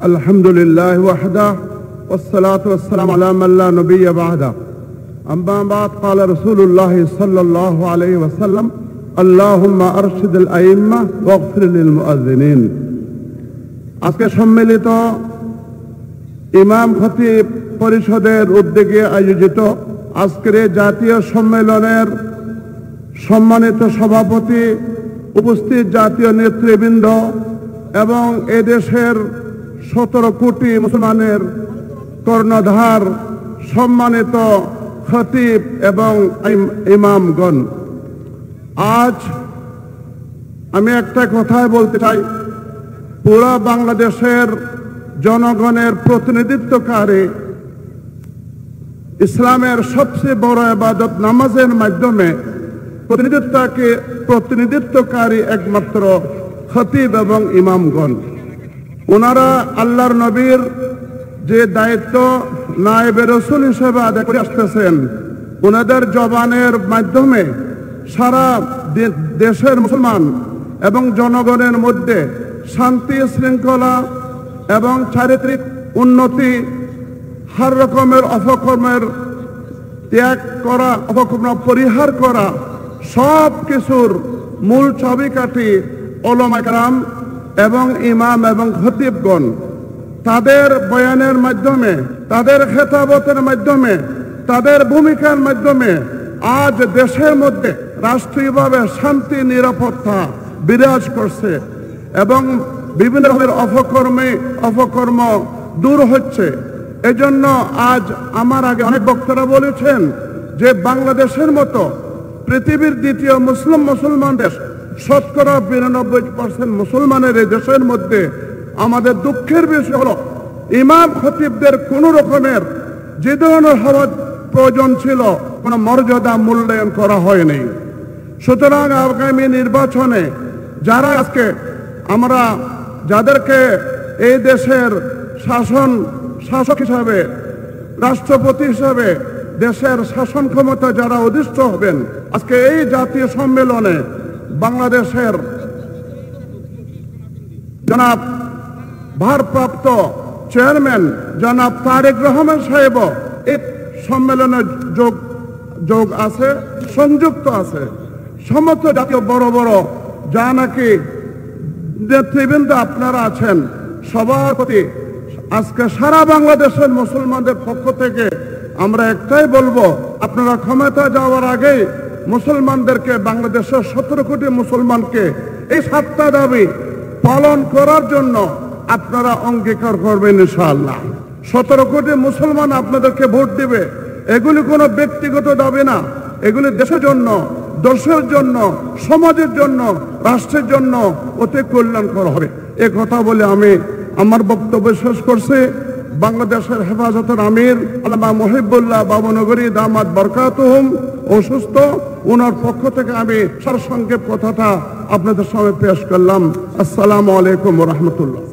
আলহামদুলিল্লাহ ওয়াহদা والصلاة والسلام على من لا نبي بعده أما بعد قال رسول الله صلى الله عليه وسلم اللهم أرشد الأئمة واغفر للمؤذنين আজকে সম্মিলিত ইমাম খতিব পরিষদের উদ্যোগে আয়োজিত আজকের জাতীয় সম্মেলনের সম্মানিত সভাপতি, উপস্থিত জাতীয় নেতৃবৃন্দ এবং এদেশের 17 কোটি মুসলমানের কর্ণধার সম্মানিত খতিব এবং ইমামগণ, আজ আমি একটা কথাই বলতে চাই। পুরো বাংলাদেশের জনগণের প্রতিনিধিত্বকারী ইসলামের সবচেয়ে বড় ইবাদত নামাজের মাধ্যমে প্রতিনিধিত্বকারী একমাত্র খতিব এবং ইমামগণ। ওনারা আল্লাহর নবীর যে দায়িত্ব নায়েবে রাসূল হিসেবে আদায় করে আসতেছেন, ওনাদের জবানের মাধ্যমে সারা দেশের মুসলমান এবং জনগণের মধ্যে শান্তি শৃঙ্খলা এবং চারিত্রিক উন্নতি, হর রকমের অপকর্মের ত্যাগ করা, অপকর্ম পরিহার করা, সব কিছুর মূল চাবিকাঠি উলামায়ে কেরাম এবং ইমাম এবং খতিবগণ। তাদের বয়ানের মাধ্যমে, তাদের খেতাবতের মাধ্যমে, তাদের ভূমিকার মাধ্যমে আজ দেশের মধ্যে রাষ্ট্রীয়ভাবে শান্তি নিরাপত্তা বিরাজ করছে এবং বিভিন্ন রকমের অপকর্ম দূর হচ্ছে। এজন্য আজ আমার আগে অনেক বক্তারা বলেছেন যে বাংলাদেশের মতো পৃথিবীর দ্বিতীয় মুসলমান দেশ, 92% মুসলমানের এই দেশের মধ্যে আমাদের দুঃখের বিষয় হলো ইমাম খতিবদের কোন রকমের যে ধরনের হওয়ার প্রয়োজন ছিল কোনো মর্যাদা মূল্যায়ন করা হয়নি। সুতরাং আগামী নির্বাচনে যারা আজকে আমরা যাদেরকে এই দেশের শাসক হিসাবে, রাষ্ট্রপতি হিসাবে দেশের শাসন ক্ষমতা যারা অধিষ্ঠ হবেন, আজকে এই জাতীয় সম্মেলনে বাংলাদেশের জনাব ভারপ্রাপ্ত চেয়ারম্যান জনাব তারেক রহমান সাহেব এই সম্মেলনে যোগ আছে, সংযুক্ত আছে। সমস্ত জাতীয় বড় বড় যা নাকি নেতৃবৃন্দ আপনারা আছেন, সবার প্রতি আজকে সারা বাংলাদেশের মুসলমানদের পক্ষ থেকে আমরা একটাই বলবো, আপনারা ক্ষমতা যাওয়ার আগে মুসলমানদেরকে, বাংলাদেশের 17 কোটি মুসলমানকে এই 7টা দাবি পালন করার জন্য আপনারা অঙ্গীকার করবেন ইনশাআল্লাহ। 17 কোটি মুসলমান আপনাদেরকে ভোট দিবে। এগুলি কোনো ব্যক্তিগত দাবি না, এগুলি দেশের জন্য, দেশের জন্য, সমাজের জন্য, রাষ্ট্রের জন্য অতি কল্যাণকর হবে। এ কথা বলে আমি আমার বক্তব্য শেষ করছি। বাংলাদেশের হেফাজতের আমির আল্লামা মুহিবুল্লাহ বাবুনগরী দামাত বরকাতুহুম অসুস্থ, ওনার পক্ষ থেকে আমি সারসংক্ষেপ কথাটা আপনাদের সামনে পেশ করলাম। আসসালামু আলাইকুম ওয়া রাহমাতুল্লাহ।